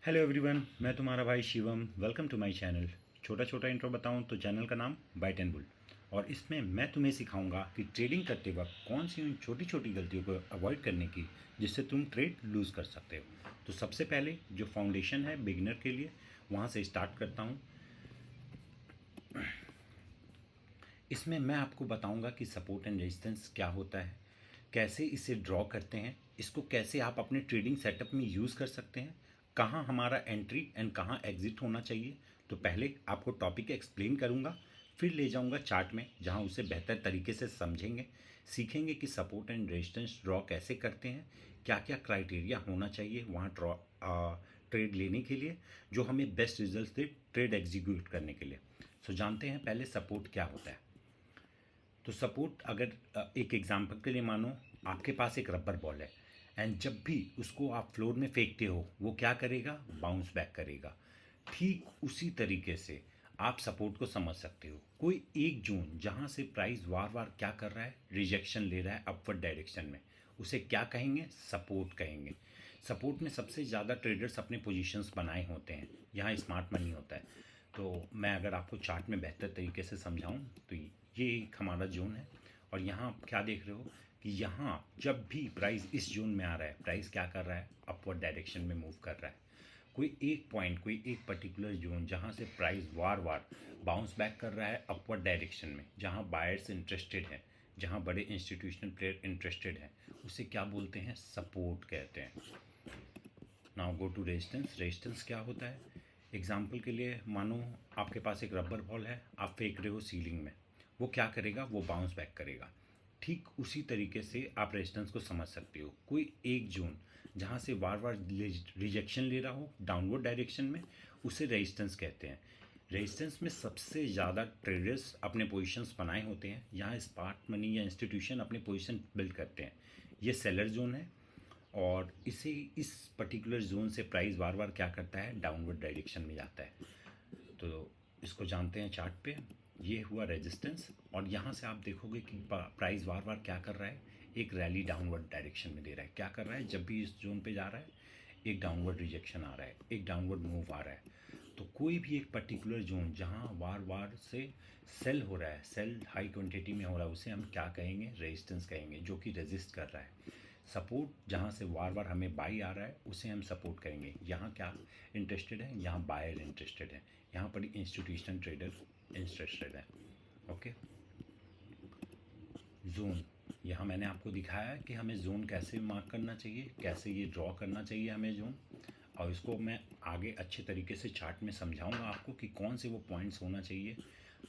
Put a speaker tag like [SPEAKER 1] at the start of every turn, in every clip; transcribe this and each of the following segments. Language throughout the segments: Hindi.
[SPEAKER 1] हेलो एवरीवन, मैं तुम्हारा भाई Shivam. Welcome to my channel. छोटा छोटा इंट्रो बताऊं तो चैनल का नाम बाइट एंड बुल। और इसमें मैं तुम्हें सिखाऊंगा कि ट्रेडिंग करते वक्त कौन सी उन छोटी छोटी गलतियों को अवॉइड करने की जिससे तुम ट्रेड लूज़ कर सकते हो। तो सबसे पहले जो फाउंडेशन है बिगिनर के लिए, वहाँ से स्टार्ट करता हूँ। इसमें मैं आपको बताऊंगा कि सपोर्ट एंड रेजिस्टेंस क्या होता है, कैसे इसे ड्रॉ करते हैं, इसको कैसे आप अपने ट्रेडिंग सेटअप में यूज़ कर सकते हैं, कहाँ हमारा एंट्री एंड कहाँ एग्जिट होना चाहिए। तो पहले आपको टॉपिक एक्सप्लेन करूँगा, फिर ले जाऊँगा चार्ट में जहाँ उसे बेहतर तरीके से समझेंगे, सीखेंगे कि सपोर्ट एंड रेजिस्टेंस ड्रॉ कैसे करते हैं, क्या क्या क्राइटेरिया होना चाहिए वहाँ ड्रॉ ट्रेड लेने के लिए जो हमें बेस्ट रिजल्ट दे ट्रेड एग्जीक्यूट करने के लिए। सो जानते हैं पहले सपोर्ट क्या होता है। तो सपोर्ट अगर एक एग्जांपल के लिए मानो आपके पास एक रबर बॉल है एंड जब भी उसको आप फ्लोर में फेंकते हो वो क्या करेगा, बाउंस बैक करेगा। ठीक उसी तरीके से आप सपोर्ट को समझ सकते हो। कोई एक जोन जहाँ से प्राइस वार वार क्या कर रहा है, रिजेक्शन ले रहा है अपवर्ड डायरेक्शन में, उसे क्या कहेंगे, सपोर्ट कहेंगे। सपोर्ट में सबसे ज़्यादा ट्रेडर्स अपने पोजीशंस बनाए होते हैं, यहाँ स्मार्ट मनी होता है। तो मैं अगर आपको चार्ट में बेहतर तरीके से समझाऊं तो ये एक हमारा जोन है और यहाँ आप क्या देख रहे हो कि यहाँ जब भी प्राइस इस जोन में आ रहा है, प्राइस क्या कर रहा है, अपवर्ड डायरेक्शन में मूव कर रहा है। कोई एक पॉइंट, कोई एक पर्टिकुलर जोन जहाँ से प्राइस वार वार बाउंस बैक कर रहा है अपवर्ड डायरेक्शन में, जहाँ बायर्स इंटरेस्टेड हैं, जहाँ बड़े इंस्टीट्यूशनल प्लेयर इंटरेस्टेड हैं, उसे क्या बोलते हैं, सपोर्ट कहते हैं। Now go to resistance. Resistance क्या होता है, एग्जाम्पल के लिए मानो आपके पास एक रबर बॉल है, आप फेंक रहे हो सीलिंग में, वो क्या करेगा, वो बाउंस बैक करेगा। ठीक उसी तरीके से आप रेजिस्टेंस को समझ सकते हो। कोई एक जोन जहाँ से बार बार रिजेक्शन ले रहा हो डाउनवर्ड डायरेक्शन में, उसे रेजिस्टेंस कहते हैं। रेजिस्टेंस में सबसे ज़्यादा ट्रेडर्स अपने पोजीशंस बनाए होते हैं, यहाँ स्मार्ट मनी या इंस्टीट्यूशन अपने पोजीशन बिल्ड करते हैं। ये सेलर जोन है और इसे इस पर्टिकुलर जोन से प्राइस बार बार क्या करता है, डाउनवर्ड डायरेक्शन में जाता है। तो इसको जानते हैं चार्ट पे। ये हुआ रेजिस्टेंस और यहाँ से आप देखोगे कि प्राइस बार बार क्या कर रहा है, एक रैली डाउनवर्ड डायरेक्शन में दे रहा है। क्या कर रहा है, जब भी इस जोन पे जा रहा है एक डाउनवर्ड रिजेक्शन आ रहा है, एक डाउनवर्ड मूव आ रहा है। तो कोई भी एक पर्टिकुलर जोन जहाँ बार बार से सेल हो रहा है, सेल हाई क्वांटिटी में हो रहा है, उसे हम क्या कहेंगे, रेजिस्टेंस कहेंगे, जो कि रेजिस्ट कर रहा है। सपोर्ट जहाँ से वार वार हमें बाई आ रहा है उसे हम सपोर्ट करेंगे। यहाँ क्या इंटरेस्टेड है, यहाँ बायर इंटरेस्टेड है, यहाँ पर इंस्टीट्यूशनल ट्रेडर इंटरेस्टेड है। ओके। जोन, यहाँ मैंने आपको दिखाया कि हमें जोन कैसे मार्क करना चाहिए, कैसे ये ड्रॉ करना चाहिए हमें जोन। और इसको मैं आगे अच्छे तरीके से चार्ट में समझाऊंगा आपको कि कौन से वो पॉइंट्स होना चाहिए।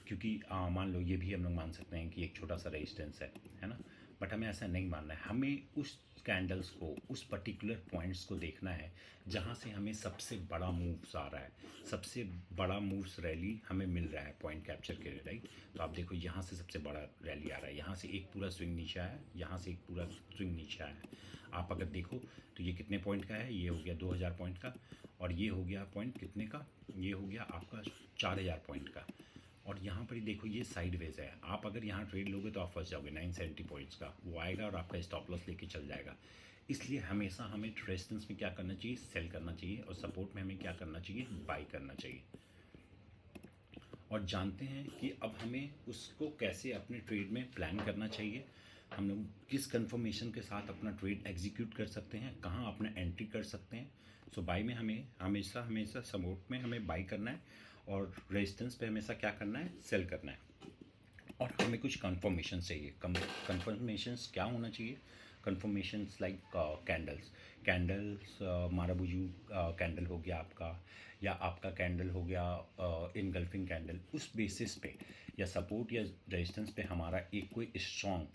[SPEAKER 1] क्योंकि मान लो ये भी हम लोग मान सकते हैं कि एक छोटा सा रेजिस्टेंस है ना, बट हमें ऐसा नहीं मानना है। हमें उस कैंडल्स को, उस पर्टिकुलर पॉइंट्स को देखना है जहाँ से हमें सबसे बड़ा मूव्स आ रहा है, सबसे बड़ा मूव्स रैली हमें मिल रहा है पॉइंट कैप्चर के लिए, राइट। तो आप देखो यहाँ से सबसे बड़ा रैली आ रहा है, यहाँ से एक पूरा स्विंग नीचे आया, यहाँ से एक पूरा स्विंग नीचे आया। आप अगर देखो तो ये कितने पॉइंट का है, ये हो गया 2000 पॉइंट का, और ये हो गया पॉइंट कितने का, ये हो गया आपका 4000 पॉइंट का। और यहाँ पर ही देखो ये साइडवेज है, आप अगर यहाँ ट्रेड लोगे तो आप फंस जाओगे। 970 पॉइंट्स का वो आएगा और आपका स्टॉप लॉस लेके चल जाएगा। इसलिए हमेशा हमें रेजिस्टेंस में क्या करना चाहिए, सेल करना चाहिए, और सपोर्ट में हमें क्या करना चाहिए, बाई करना चाहिए। और जानते हैं कि अब हमें उसको कैसे अपने ट्रेड में प्लान करना चाहिए, हम लोग किस कंफर्मेशन के साथ अपना ट्रेड एग्जीक्यूट कर सकते हैं, कहाँ अपना एंट्री कर सकते हैं। सो बाई में हमें हमेशा हमेशा सपोर्ट में हमें बाई करना है और रेजिस्टेंस पे हमेशा क्या करना है, सेल करना है। और हमें कुछ कंफर्मेशन चाहिए। कंफर्मेशंस क्या होना चाहिए, confirmations like candles. Candles marubozu candle हो गया आपका, या आपका कैंडल हो गया इनगल्फिंग कैंडल। उस बेसिस पे या सपोर्ट या रेजिस्टेंस पे हमारा एक कोई स्ट्रॉन्ग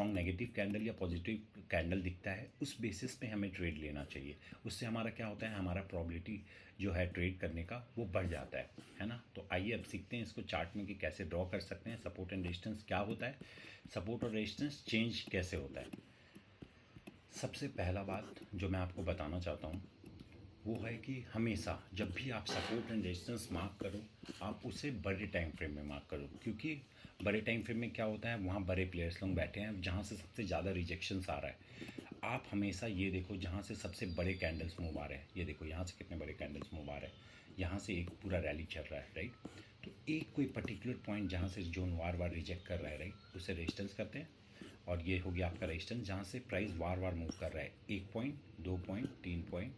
[SPEAKER 1] नेगेटिव कैंडल या पॉजिटिव कैंडल दिखता है, उस बेसिस पे हमें ट्रेड लेना चाहिए। उससे हमारा क्या होता है, हमारा प्रॉबिलिटी जो है ट्रेड करने का वो बढ़ जाता है ना। तो आइए अब सीखते हैं इसको चार्ट में कि कैसे ड्रॉ कर सकते हैं। सपोर्ट एंड रेजिस्टेंस क्या होता है, सपोर्ट और रेजिस्टेंस चेंज कैसे होता है। सबसे पहला बात जो मैं आपको बताना चाहता हूँ वो है कि हमेशा जब भी आप सपोर्ट एंड रेजिस्टेंस मार्क करो, आप उसे बड़े टाइम फ्रेम में मार्क करो। क्योंकि बड़े टाइम फ्रेम में क्या होता है, वहाँ बड़े प्लेयर्स लोग बैठे हैं जहाँ से सबसे ज़्यादा रिजेक्शंस आ रहा है। आप हमेशा ये देखो जहाँ से सबसे बड़े कैंडल्स मूव आ रहे हैं, ये देखो यहाँ से कितने बड़े कैंडल्स मूव आ रहे हैं, यहाँ से एक पूरा रैली चल रहा है, राइट। तो एक कोई पर्टिकुलर पॉइंट जहाँ से जोन वार वार रिजेक्ट कर रहा है, राइट, उसे रेजिस्टेंस करते हैं। और ये हो गया आपका रेजिस्टेंस जहाँ से प्राइस वार वार मूव कर रहा है, 1 point, 2 point, 3 point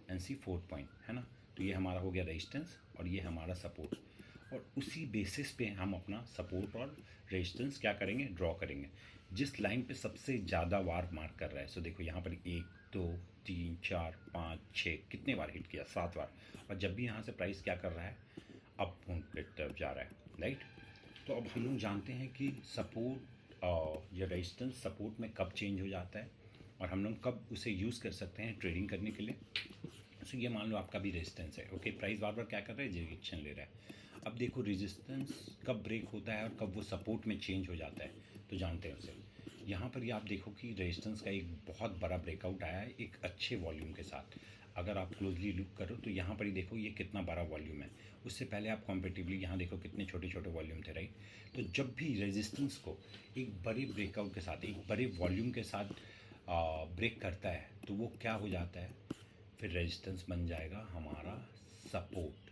[SPEAKER 1] and see 4 point, है ना। तो ये हमारा हो गया रेजिस्टेंस और ये हमारा सपोर्ट। और उसी बेसिस पे हम अपना सपोर्ट और रेजिस्टेंस क्या करेंगे, ड्रॉ करेंगे। जिस लाइन पे सबसे ज़्यादा वार मार्क कर रहा है, सो देखो यहाँ पर 1 2 3 4 5 6 कितने बार हिट किया, 7 बार। और जब भी यहाँ से प्राइस क्या कर रहा है, अप की तरफ जा रहा है, राइट। तो अब हम लोग जानते हैं कि सपोर्ट या रेजिस्टेंस सपोर्ट में कब चेंज हो जाता है और हम लोग कब उसे यूज़ कर सकते हैं ट्रेडिंग करने के लिए। सो ये मान लो आपका भी रेजिस्टेंस है, ओके, प्राइस बार बार क्या कर रहा है, रिजेक्शन ले रहा है। अब देखो रेजिस्टेंस कब ब्रेक होता है और कब वो सपोर्ट में चेंज हो जाता है, तो जानते हैं उसे। यहाँ पर ये आप देखो कि रेजिस्टेंस का एक बहुत बड़ा ब्रेकआउट आया है एक अच्छे वॉल्यूम के साथ। अगर आप क्लोजली लुक करो तो यहाँ पर ही देखो ये कितना बड़ा वॉल्यूम है। उससे पहले आप कॉम्पेटिवली यहाँ देखो कितने छोटे छोटे वॉल्यूम थे, राइट। तो जब भी रेजिस्टेंस को एक बड़े ब्रेकआउट के साथ, एक बड़े वॉल्यूम के साथ ब्रेक करता है तो वो क्या हो जाता है, फिर रेजिस्टेंस बन जाएगा हमारा सपोर्ट।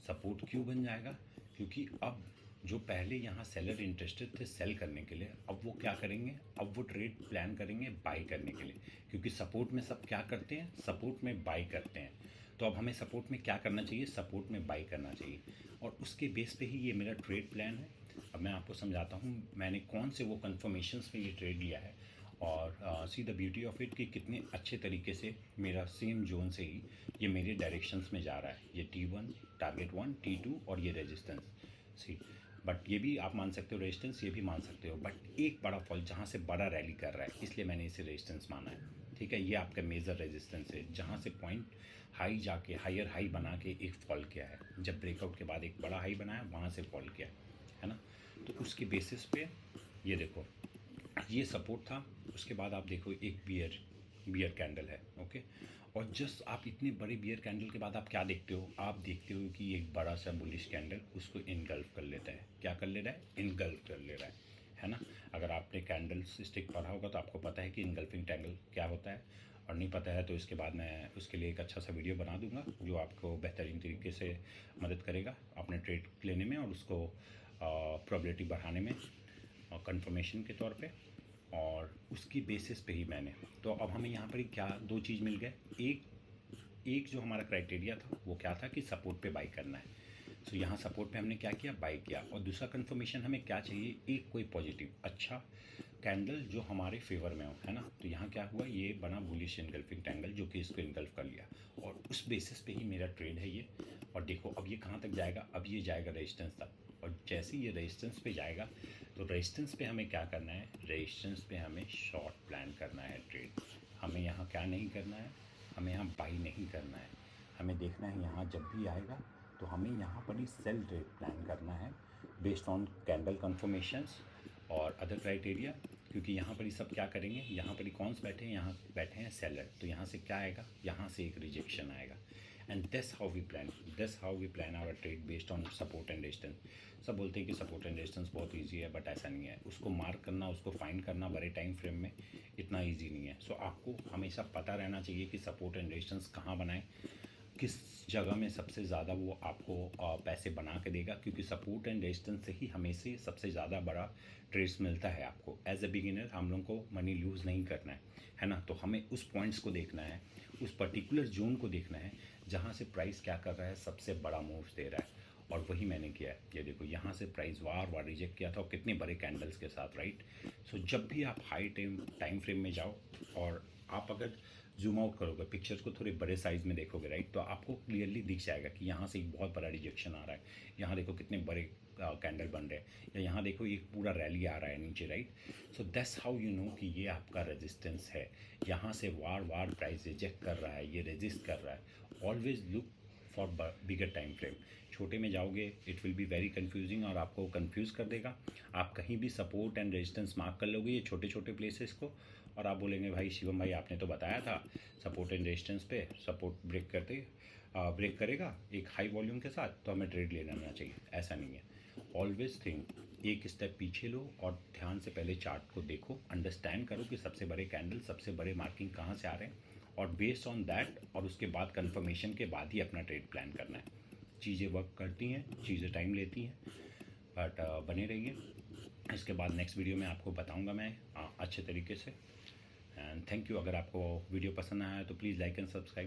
[SPEAKER 1] सपोर्ट क्यों बन जाएगा, क्योंकि अब जो पहले यहाँ सेलर इंटरेस्टेड थे सेल करने के लिए, अब वो क्या करेंगे, अब वो ट्रेड प्लान करेंगे बाई करने के लिए। क्योंकि सपोर्ट में सब क्या करते हैं, सपोर्ट में बाई करते हैं। तो अब हमें सपोर्ट में क्या करना चाहिए, सपोर्ट में बाई करना चाहिए। और उसके बेस पे ही ये मेरा ट्रेड प्लान है। अब मैं आपको समझाता हूँ मैंने कौन से वो कन्फर्मेशंस में ये ट्रेड लिया है और see the beauty of it कि कितने अच्छे तरीके से मेरा सेम जोन से ही ये मेरे डायरेक्शंस में जा रहा है। ये T1 टारगेट 1 T2 और ये रेजिस्टेंस सी। बट ये भी आप मान सकते हो रेजिस्टेंस, ये भी मान सकते हो, बट एक बड़ा फॉल जहाँ से बड़ा रैली कर रहा है इसलिए मैंने इसे रेजिस्टेंस माना है, ठीक है। ये आपका मेजर रेजिस्टेंस है जहाँ से पॉइंट हाई जाके हायर हाई बना के एक फॉल किया है। जब ब्रेकआउट के बाद एक बड़ा हाई बनाया वहाँ से फॉल किया है ना। तो उसके बेसिस पे ये देखो ये सपोर्ट था। उसके बाद आप देखो एक बियर कैंडल है, ओके। और जस्ट आप इतने बड़े बियर कैंडल के बाद आप क्या देखते हो, आप देखते हो कि एक बड़ा सा बुलिश कैंडल उसको इनगल्फ कर लेता है। क्या कर ले रहा है, इनगल्फ कर ले रहा है ना। अगर आपने कैंडल स्टिक पढ़ा होगा तो आपको पता है कि इनगल्फिंग कैंडल क्या होता है। और नहीं पता है तो इसके बाद मैं उसके लिए एक अच्छा सा वीडियो बना दूंगा जो आपको बेहतरीन तरीके से मदद करेगा अपने ट्रेड लेने में और उसको प्रोबेबिलिटी बढ़ाने में कंफर्मेशन के तौर पे। और उसकी बेसिस पे ही मैंने, तो अब हमें यहाँ पर ही क्या दो चीज़ मिल गए। एक जो हमारा क्राइटेरिया था वो क्या था कि सपोर्ट पे बाई करना है। सो यहाँ सपोर्ट पे हमने क्या किया, बाई किया। और दूसरा कंफर्मेशन हमें क्या चाहिए, एक कोई पॉजिटिव अच्छा कैंडल जो हमारे फेवर में हो, है ना। तो यहाँ क्या हुआ, ये बना बुलिश इनगल्फिंग कैंडल जो कि इसको इनगल्फ कर लिया और उस बेसिस पे ही मेरा ट्रेड है ये। और देखो अब ये कहाँ तक जाएगा, अब ये जाएगा रेजिस्टेंस तक। और जैसे ये रेजिस्टेंस पे जाएगा तो रेजिस्टेंस पे हमें क्या करना है, रेजिस्टेंस पे हमें शॉर्ट प्लान करना है ट्रेड। हमें यहाँ क्या नहीं करना है, हमें यहाँ बाई नहीं करना है। हमें देखना है यहाँ जब भी आएगा तो हमें यहाँ पर ही सेल ट्रेड प्लान करना है बेस्ड ऑन कैंडल कन्फर्मेशंस और अदर क्राइटेरिया। क्योंकि यहाँ पर ही सब क्या करेंगे, यहाँ पर ही कौन से बैठे हैं, यहाँ बैठे हैं सेलर। तो यहाँ से क्या आएगा, यहाँ से एक रिजेक्शन आएगा। And that's how we plan our trade based on support and resistance. सब बोलते हैं कि सपोर्ट एंड रेजिस्टेंस बहुत इजी है, बट ऐसा नहीं है। उसको मार्क करना, उसको फाइंड करना बड़े टाइम फ्रेम में इतना इजी नहीं है। सो आपको हमेशा पता रहना चाहिए कि सपोर्ट एंड रेजिस्टेंस कहाँ बनाएं, किस जगह में सबसे ज़्यादा वो आपको पैसे बना के देगा। क्योंकि सपोर्ट एंड रेजिस्टेंस से ही हमेशा सबसे ज़्यादा बड़ा ट्रेड्स मिलता है आपको। एज ए बिगिनर हम लोग को मनी लूज़ नहीं करना है ना। तो हमें उस पॉइंट्स को देखना है, उस पर्टिकुलर जोन को देखना है जहाँ से प्राइस क्या कर रहा है, सबसे बड़ा मूव्स दे रहा है। और वही मैंने किया है। ये देखो यहाँ से प्राइस वार रिजेक्ट किया था और कितने बड़े कैंडल्स के साथ, राइट। सो जब भी आप हाई टाइम फ्रेम में जाओ और आप अगर जूम आउट करोगे पिक्चर्स को थोड़े बड़े साइज़ में देखोगे, राइट, तो आपको क्लियरली दिख जाएगा कि यहाँ से एक बहुत बड़ा रिजेक्शन आ रहा है। यहाँ देखो कितने बड़े कैंडल बन रहे हैं, या यहाँ देखो एक पूरा रैली आ रहा है नीचे, right. So that's how you know कि ये आपका रेजिस्टेंस है। यहाँ से वार प्राइस रिजेक्ट कर रहा है, ये रेजिस्ट कर रहा है। Always look for bigger time frame. छोटे में जाओगे it will be very confusing और आपको कंफ्यूज कर देगा। आप कहीं भी सपोर्ट एंड रेजिस्टेंस मार्क कर लोगे ये छोटे छोटे प्लेसेस को और आप बोलेंगे भाई शिवम भाई आपने तो बताया था सपोर्ट एंड रेजिस्टेंस पे सपोर्ट ब्रेक करेगा एक हाई वॉल्यूम के साथ तो हमें ट्रेड ले लेना चाहिए। ऐसा नहीं है। ऑलवेज थिंक एक स्टेप पीछे लो और ध्यान से पहले चार्ट को देखो, अंडरस्टैंड करो कि सबसे बड़े कैंडल, सबसे बड़े मार्किंग कहाँ से आ रहे हैं, और बेस्ड ऑन दैट और उसके बाद कंफर्मेशन के बाद ही अपना ट्रेड प्लान करना है। चीज़ें वर्क करती हैं, चीज़ें टाइम लेती हैं, बट बने रहिए। इसके बाद नेक्स्ट वीडियो में आपको बताऊंगा मैं अच्छे तरीके से। And thank you. अगर आपको वीडियो पसंद आया तो प्लीज़ लाइक एंड सब्सक्राइब।